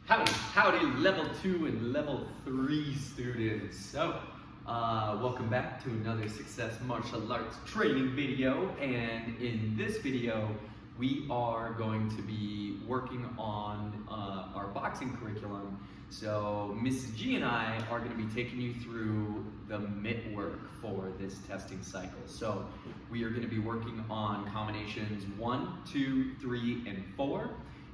Howdy, level 2 and level 3 students. So, welcome back to another Success Martial Arts training video. And in this video, we are going to be working on our boxing curriculum. So, Mrs. G and I are going to be taking you through the mitt work for this testing cycle. So, we are going to be working on combinations 1, 2, 3, and 4.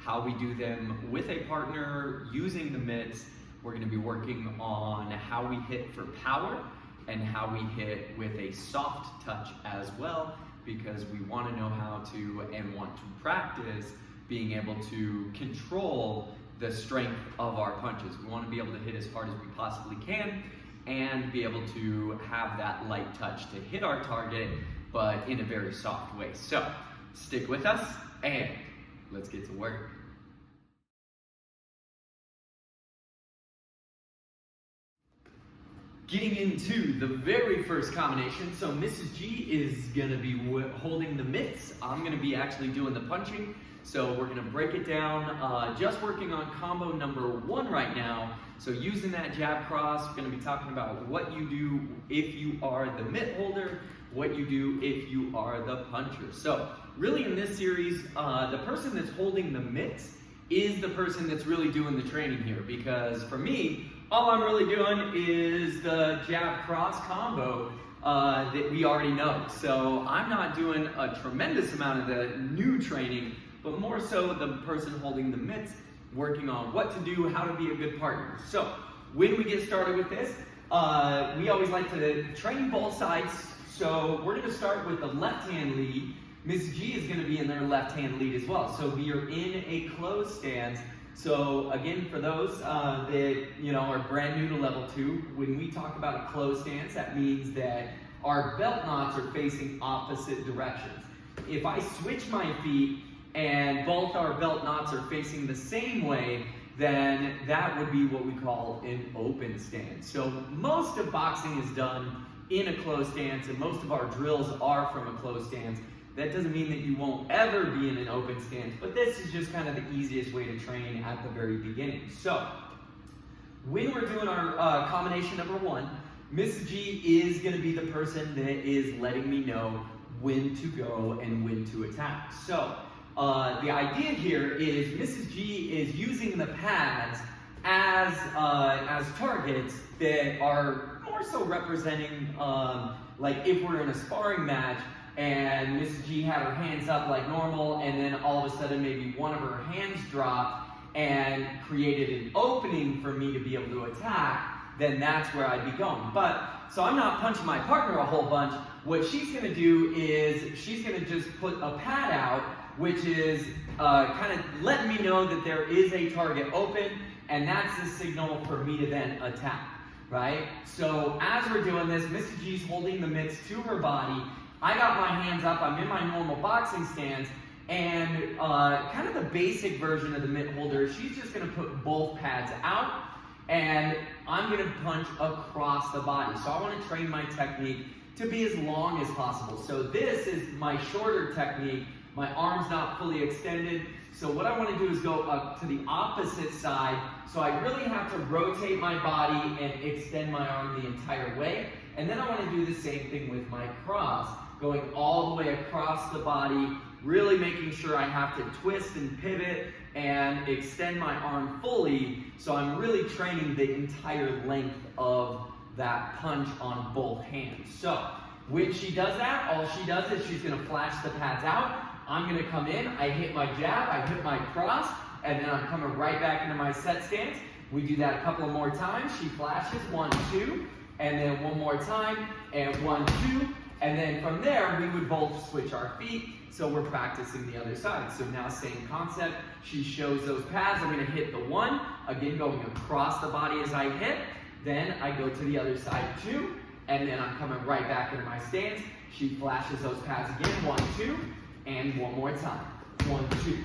How we do them with a partner using the mitts. We're going to be working on how we hit for power and how we hit with a soft touch as well, because we want to know how to and want to practice being able to control the strength of our punches. We want to be able to hit as hard as we possibly can and be able to have that light touch to hit our target, but in a very soft way. So stick with us and let's get to work. Getting into the very first combination, so Mrs. G is going to be holding the mitts. I'm going to be actually doing the punching. So we're going to break it down, just working on combo number 1 right now. So using that jab cross, we're going to be talking about what you do if you are the mitt holder, what you do if you are the puncher. So really in this series, the person that's holding the mitts is the person that's really doing the training here, because for me, all I'm really doing is the jab cross combo that we already know. So I'm not doing a tremendous amount of the new training, but more so the person holding the mitts, working on what to do, how to be a good partner. So when we get started with this, we always like to train both sides. So we're going to start with the left-hand lead. Ms. G is going to be in their left-hand lead as well. So we are in a closed stance. So again, for those that are brand new to level 2, when we talk about a closed stance, that means that our belt knots are facing opposite directions. If I switch my feet and both our belt knots are facing the same way, then that would be what we call an open stance. So most of boxing is done in a closed stance, and most of our drills are from a closed stance. That doesn't mean that you won't ever be in an open stance, but this is just kind of the easiest way to train at the very beginning. So, when we're doing our combination number 1, Mrs. G is going to be the person that is letting me know when to go and when to attack. So, the idea here is Mrs. G is using the pads as targets that are more so representing, like if we're in a sparring match, and Mrs. G had her hands up like normal, and then all of a sudden maybe one of her hands dropped and created an opening for me to be able to attack, then that's where I'd be going. So I'm not punching my partner a whole bunch. What she's going to do is she's going to just put a pad out, which is kind of letting me know that there is a target open, and that's the signal for me to then attack, right? So as we're doing this, Mrs. G's holding the mitts to her body. I got my hands up, I'm in my normal boxing stance, and kind of the basic version of the mitt holder, she's just going to put both pads out, and I'm going to punch across the body. So I want to train my technique to be as long as possible. So this is my shorter technique, my arm's not fully extended, so what I want to do is go up to the opposite side, so I really have to rotate my body and extend my arm the entire way, and then I want to do the same thing with my cross, going all the way across the body, really making sure I have to twist and pivot and extend my arm fully, so I'm really training the entire length of that punch on both hands. So when she does that, all she does is she's going to flash the pads out. I'm going to come in, I hit my jab, I hit my cross, and then I'm coming right back into my set stance. We do that a couple of more times. She flashes, 1, 2, and then one more time, and 1, 2. And then from there, we would both switch our feet, so we're practicing the other side. So now same concept, she shows those pads, I'm going to hit the 1, again going across the body as I hit, then I go to the other side 2, and then I'm coming right back into my stance. She flashes those pads again, 1, 2, and one more time, 1, 2.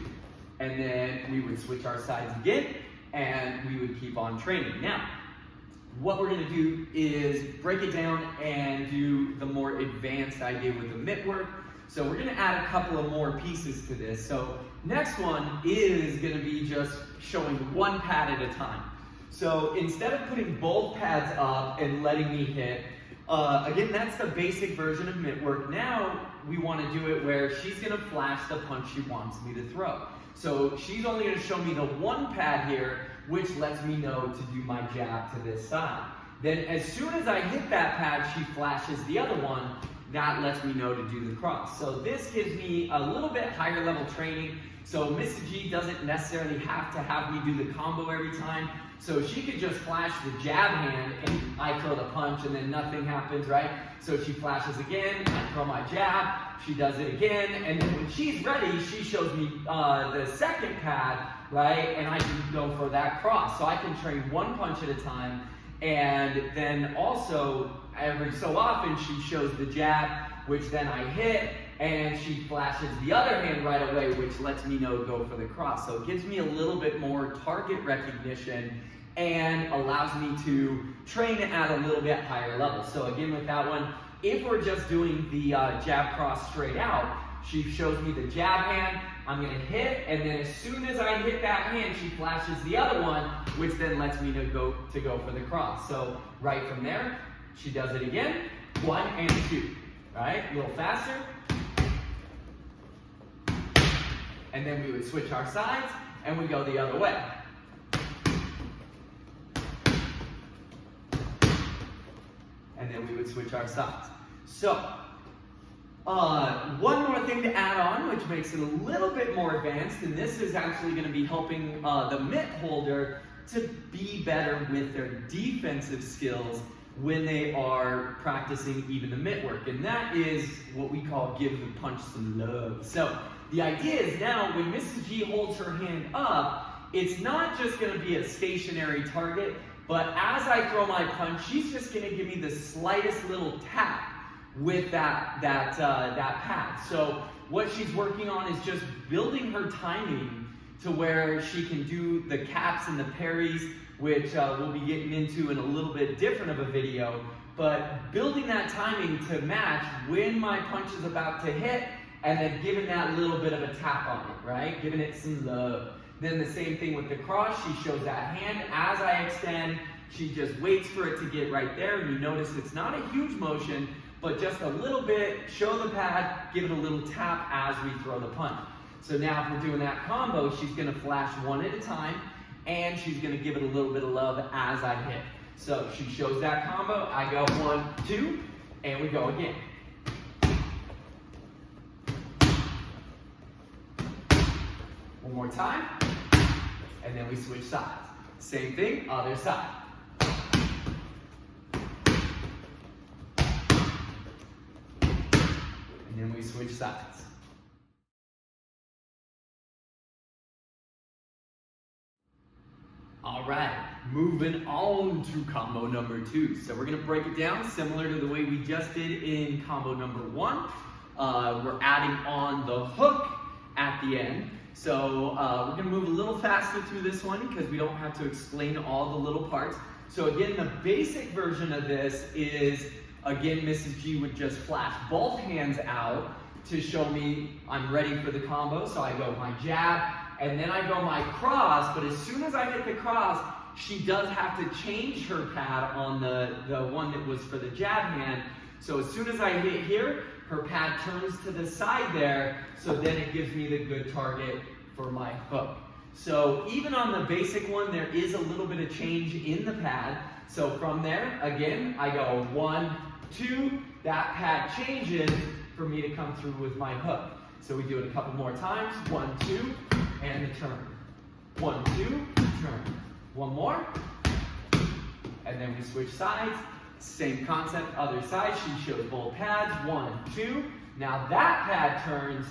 And then we would switch our sides again, and we would keep on training. Now, what we're going to do is break it down and do the more advanced idea with the mitt work. So we're going to add a couple of more pieces to this. So next one is gonna be just showing one pad at a time. So instead of putting both pads up and letting me hit, again, that's the basic version of mitt work. Now we want to do it where she's going to flash the punch she wants me to throw. So she's only going to show me the one pad here, which lets me know to do my jab to this side. Then as soon as I hit that pad, she flashes the other one. That lets me know to do the cross. So this gives me a little bit higher level training. So Mrs. G doesn't necessarily have to have me do the combo every time. So she could just flash the jab hand and I throw the punch and then nothing happens, right? So she flashes again, I throw my jab, she does it again, and then when she's ready, she shows me the second pad, right? And I can go for that cross. So I can train one punch at a time, and then also every so often she shows the jab, which then I hit, and she flashes the other hand right away, which lets me know to go for the cross. So it gives me a little bit more target recognition and allows me to train at a little bit higher level. So again, with that one, if we're just doing the jab cross straight out, she shows me the jab hand, I'm gonna hit, and then as soon as I hit that hand, she flashes the other one, which then lets me to go for the cross. So right from there, she does it again, 1 and 2, right? A little faster. And then we would switch our sides, and we go the other way. And then we would switch our sides. So, one more thing to add on, which makes it a little bit more advanced, and this is actually going to be helping the mitt holder to be better with their defensive skills when they are practicing even the mitt work, and that is what we call give the punch some love. So the idea is now when Mrs. G holds her hand up, it's not just going to be a stationary target, but as I throw my punch, she's just going to give me the slightest little tap with that pad. So what she's working on is just building her timing to where she can do the caps and the parries, which we'll be getting into in a little bit different of a video, but building that timing to match when my punch is about to hit, and then giving that little bit of a tap on it, right? Giving it some love. Then the same thing with the cross, she shows that hand. As I extend, she just waits for it to get right there, and you notice it's not a huge motion, but just a little bit, show the pad, give it a little tap as we throw the punch. So now if we're doing that combo, she's gonna flash one at a time, and she's gonna give it a little bit of love as I hit. So she shows that combo, I go 1, 2, and we go again. One more time, and then we switch sides. Same thing, other side. And then we switch sides. All right, moving on to combo number 2. So we're gonna break it down similar to the way we just did in combo number 1. We're adding on the hook at the end. So we're gonna move a little faster through this one because we don't have to explain all the little parts. So again, the basic version of this is, again, Mrs. G would just flash both hands out to show me I'm ready for the combo. So I go my jab, and then I go my cross, but as soon as I hit the cross, she does have to change her pad on the one that was for the jab hand. So as soon as I hit here, her pad turns to the side there, so then it gives me the good target for my hook. So even on the basic one, there is a little bit of change in the pad. So from there, again, I go 1, 2, that pad changes for me to come through with my hook. So we do it a couple more times, 1, 2, and the turn. 1, 2, turn. One more, and then we switch sides. Same concept, other side, she shows both pads, 1, 2. Now that pad turns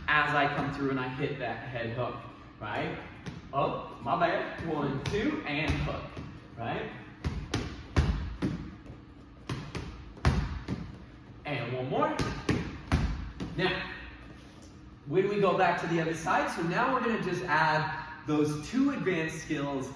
as I come through and I hit that head hook, right? Oh, my bad, 1, 2, and hook, right? And one more. Now, when we go back to the other side, so now we're gonna just add those 2 advanced skills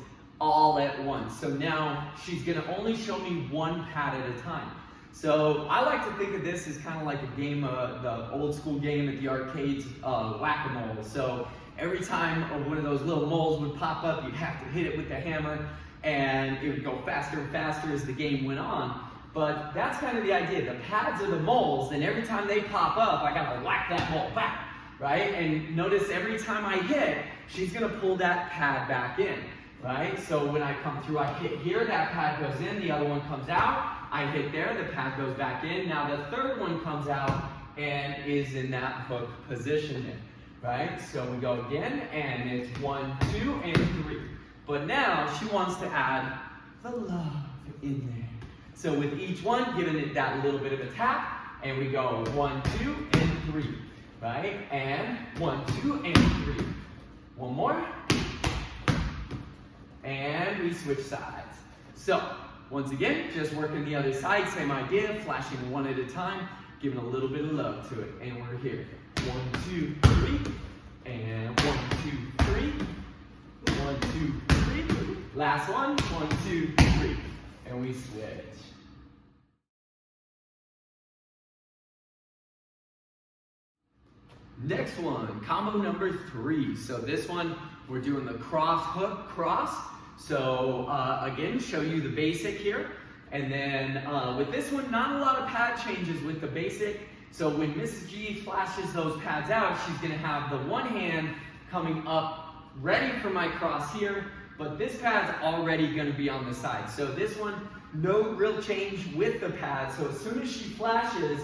all at once. So now she's gonna only show me one pad at a time. So I like to think of this as kind of like a game, the old school game at the arcades, whack-a-mole. So every time one of those little moles would pop up, you'd have to hit it with the hammer, and it would go faster and faster as the game went on. But that's kind of the idea. The pads are the moles, and every time they pop up, I gotta whack that mole back, right? And notice every time I hit, she's gonna pull that pad back in, right? So when I come through, I hit here, that pad goes in, the other one comes out, I hit there, the pad goes back in. Now the third one comes out and is in that hook position, right? So we go again, and it's 1, 2, and 3. But now she wants to add the love in there. So with each one, giving it that little bit of a tap, and we go 1, 2, and 3, right? And 1, 2, and 3. One more. And we switch sides. So once again, just working the other side, same idea, flashing one at a time, giving a little bit of love to it. And we're here. 1, 2, 3. And 1, 2, 3. 1, 2, 3. Last one. 1, 2, 3. And we switch. Next one, combo number 3. So this one, we're doing the cross hook cross. So again, show you the basic here. And then with this one, not a lot of pad changes with the basic. So when Mrs. G flashes those pads out, she's gonna have the one hand coming up ready for my cross here, but this pad's already gonna be on the side. So this one, no real change with the pad. So as soon as she flashes,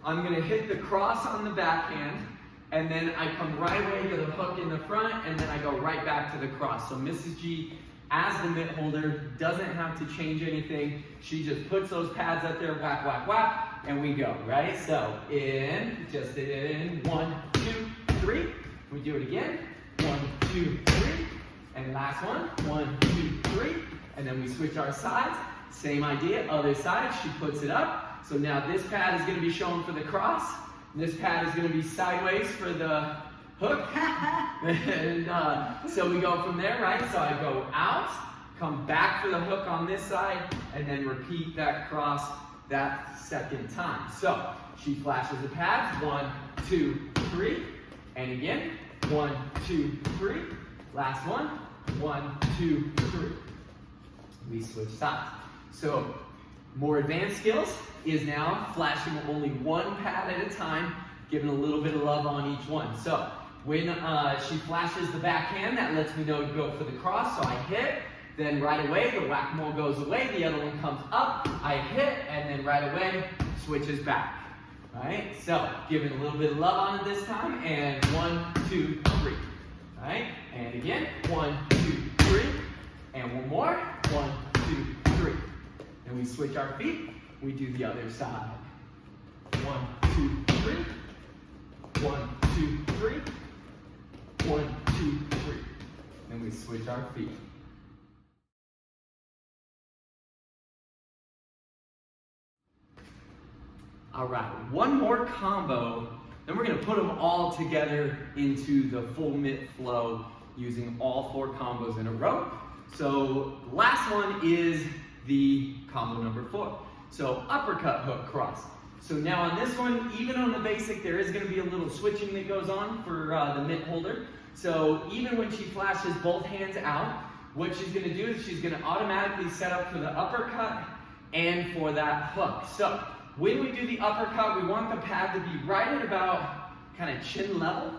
I'm gonna hit the cross on the backhand, and then I come right away to the hook in the front, and then I go right back to the cross. So Mrs. G, as the mitt holder, doesn't have to change anything. She just puts those pads up there, whack, whack, whack, and we go, right? So just in, 1, 2, 3. We do it again, 1, 2, 3. And last one, 1, 2, 3. And then we switch our sides. Same idea, other side, she puts it up. So now this pad is gonna be shown for the cross. This pad is going to be sideways for the hook. And so we go from there, right? So I go out, come back for the hook on this side, and then repeat that cross that second time. So she flashes the pads, 1, 2, 3. And again, 1, 2, 3. Last one, 1, 2, 3. We switch sides. So more advanced skills is now flashing only one pad at a time, giving a little bit of love on each one. So when she flashes the backhand, that lets me know to go for the cross. So I hit, then right away the whack-a-mole goes away, the other one comes up, I hit, and then right away switches back. Right? So giving a little bit of love on it this time, and 1, 2, 3. Right? And again, 1, 2, 3. And one more, 1, 2, 3. And we switch our feet. We do the other side. 1, 2, 3. 1, 2, 3. 1, 2, 3. And we switch our feet. All right, one more combo, then we're gonna put them all together into the full mitt flow using all 4 combos in a row. So last one is the combo number 4. So uppercut hook cross. So now on this one, even on the basic, there is going to be a little switching that goes on for the mitt holder. So even when she flashes both hands out, what she's going to do is she's going to automatically set up for the uppercut and for that hook. So when we do the uppercut, we want the pad to be right at about kind of chin level,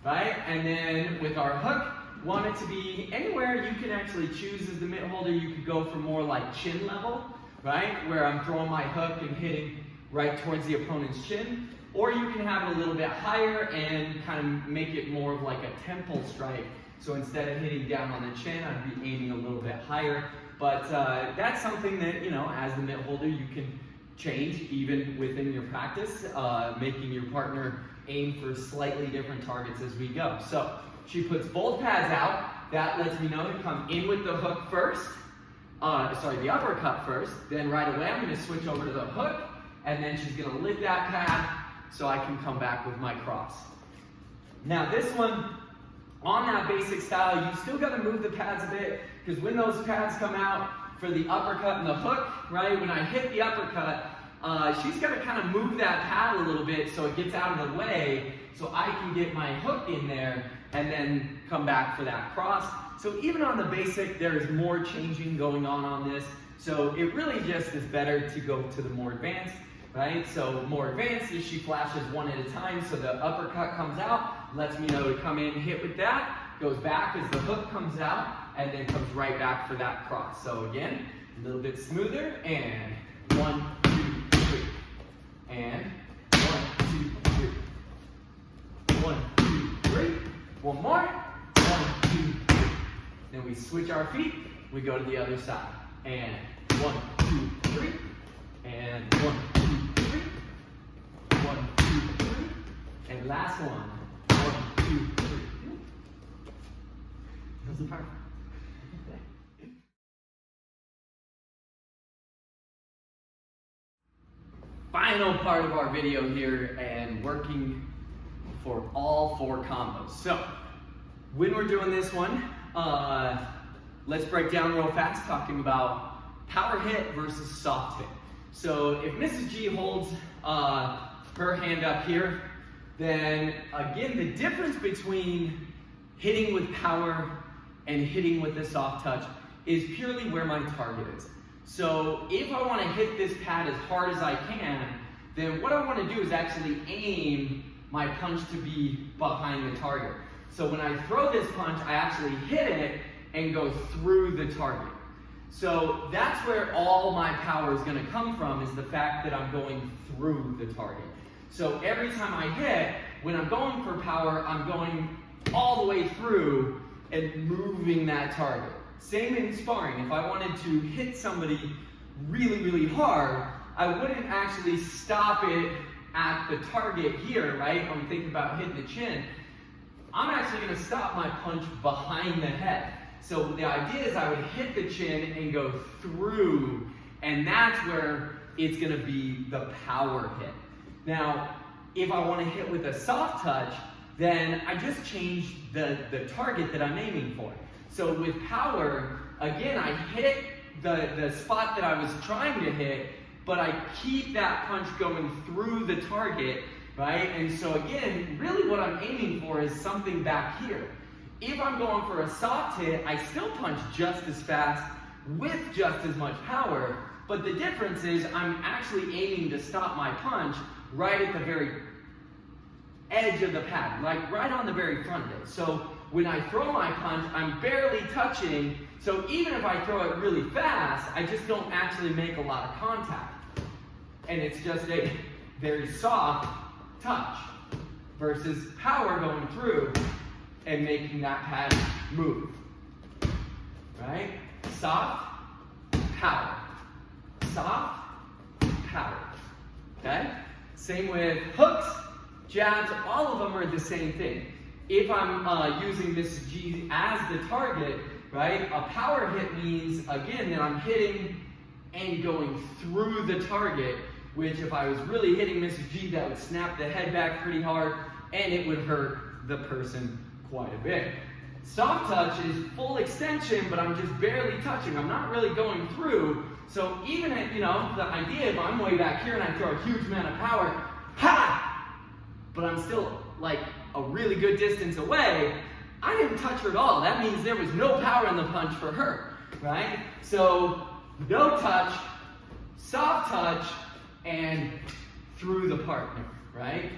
right? And then with our hook, want it to be anywhere you can actually choose as the mitt holder. You could go for more like chin level, right? Where I'm throwing my hook and hitting right towards the opponent's chin. Or you can have it a little bit higher and kind of make it more of like a temple strike. So instead of hitting down on the chin, I'd be aiming a little bit higher. But that's something that, you know, as the mitt holder, you can change even within your practice, making your partner aim for slightly different targets as we go. So she puts both pads out. That lets me know to come in with the hook first. The uppercut first. Then right away, I'm going to switch over to the hook. And then she's going to lift that pad so I can come back with my cross. Now this one, on that basic style, you still got to move the pads a bit, because when those pads come out for the uppercut and the hook, right, when I hit the uppercut, she's got to kind of move that pad a little bit so it gets out of the way so I can get my hook in there and then come back for that cross. So even on the basic, there's more changing going on this. So it really just is better to go to the more advanced, right? So more advanced is she flashes one at a time, so the uppercut comes out, lets me know to come in, hit with that, goes back as the hook comes out, and then comes right back for that cross. So again, a little bit smoother, and 1, 2, 3. And 1, 2, 3. 1, 2, 3. One more. 1, 2, 3. Then we switch our feet, we go to the other side. And 1, 2, 3. And 1, 2, 3. 1, 2, 3. And last one. 1, 2, 3. That was perfect. Final part of our video here, and working for all 4 combos. So when we're doing this one, let's break down real fast, talking about power hit versus soft hit. So if Mrs. G holds her hand up here, then again, the difference between hitting with power and hitting with a soft touch is purely where my target is. So if I want to hit this pad as hard as I can, then what I want to do is actually aim my punch to be behind the target. So when I throw this punch, I actually hit it and go through the target. So that's where all my power is going to come from, is the fact that I'm going through the target. So every time I hit, when I'm going for power, I'm going all the way through and moving that target. Same in sparring. If I wanted to hit somebody really, really hard, I wouldn't actually stop it at the target here, right? I'm thinking about hitting the chin. I'm actually going to stop my punch behind the head. So the idea is I would hit the chin and go through, and that's where it's going to be the power hit. Now, if I want to hit with a soft touch, then I just change the target that I'm aiming for. So with power, again, I hit the spot that I was trying to hit, but I keep that punch going through the target, right? And so again, really what I'm aiming for is something back here. If I'm going for a soft hit, I still punch just as fast with just as much power, but the difference is I'm actually aiming to stop my punch right at the very edge of the pad, like right on the very front of it. So when I throw my punch, I'm barely touching, so even if I throw it really fast, I just don't actually make a lot of contact. And it's just a very soft touch versus power going through and making that pad move. Right? Soft, power. Soft, power. Okay? Same with hooks, jabs, all of them are the same thing. If I'm using Mrs. G as the target, right, a power hit means, again, that I'm hitting and going through the target, which if I was really hitting Mrs. G, that would snap the head back pretty hard, and it would hurt the person quite a bit. Soft touch is full extension, but I'm just barely touching. I'm not really going through. So even at, the idea if I'm way back here and I throw a huge amount of power, ha! But I'm still like a really good distance away, I didn't touch her at all. That means there was no power in the punch for her, right? So no touch, soft touch, and through the partner, right?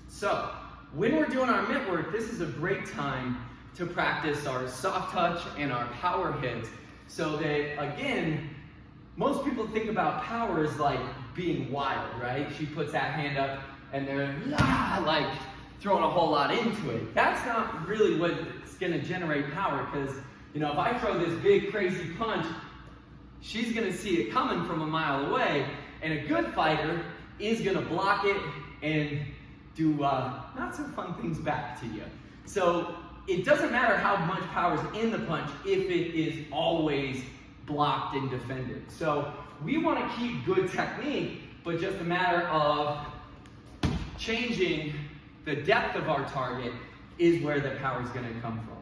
So when we're doing our mitt work, this is a great time to practice our soft touch and our power hits, so that, again, most people think about power as like being wild, right? She puts that hand up and they're like throwing a whole lot into it. That's not really what's gonna generate power, because if I throw this big crazy punch, she's gonna see it coming from a mile away, and a good fighter is gonna block it and do not so fun things back to you. So it doesn't matter how much power is in the punch if it is always blocked and defended. So we want to keep good technique, but just a matter of changing the depth of our target is where the power is going to come from.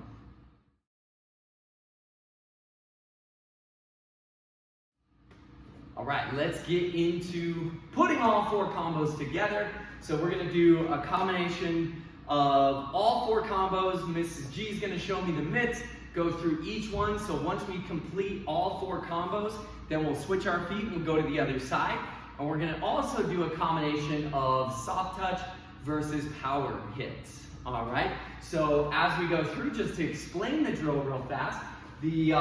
All right, let's get into putting all 4 combos together. So we're gonna do a combination of all 4 combos. Mrs. G is gonna show me the mitts, go through each one. So once we complete all 4 combos, then we'll switch our feet and go to the other side. And we're gonna also do a combination of soft touch versus power hits. All right, so as we go through, just to explain the drill real fast, the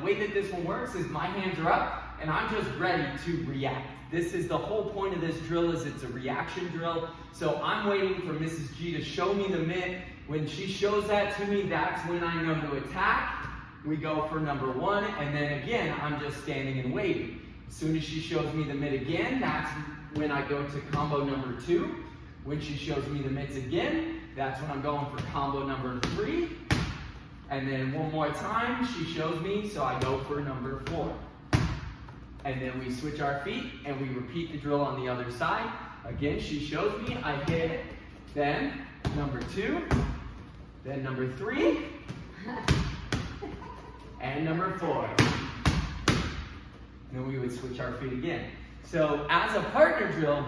way that this one works is my hands are up and I'm just ready to react. This is the whole point of this drill, is it's a reaction drill. So I'm waiting for Mrs. G to show me the mitt. When she shows that to me, that's when I know to attack. We go for number 1, and then again, I'm just standing and waiting. As soon as she shows me the mitt again, that's when I go to combo number 2. When she shows me the mitts again, that's when I'm going for combo number 3. And then one more time, she shows me, so I go for number 4. And then we switch our feet and we repeat the drill on the other side. Again, she shows me, I hit it, then number 2, then number 3, and number 4. And then we would switch our feet again. So as a partner drill,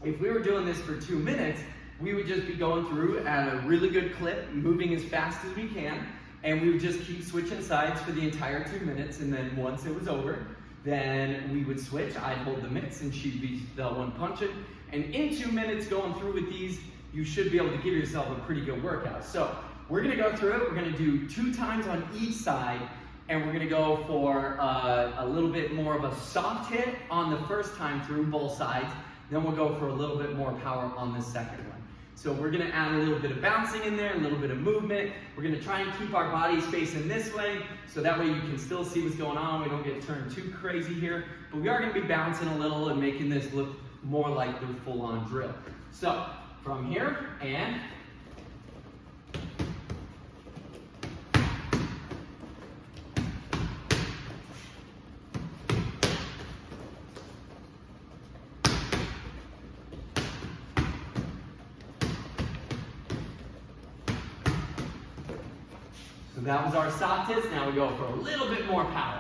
if we were doing this for 2 minutes, we would just be going through at a really good clip, moving as fast as we can, and we would just keep switching sides for the entire 2 minutes, and then once it was over, then we would switch. I'd hold the mitts and she'd be the one punching. And in 2 minutes going through with these, you should be able to give yourself a pretty good workout. So we're gonna go through it. We're gonna do 2 times on each side, and we're gonna go for a little bit more of a soft hit on the first time through both sides. Then we'll go for a little bit more power on the second one. So we're gonna add a little bit of bouncing in there, a little bit of movement. We're gonna try and keep our bodies facing this way, so that way you can still see what's going on. We don't get turned too crazy here, but we are gonna be bouncing a little and making this look more like the full-on drill. So from here, and so that was our soft hits. Now we go for a little bit more power.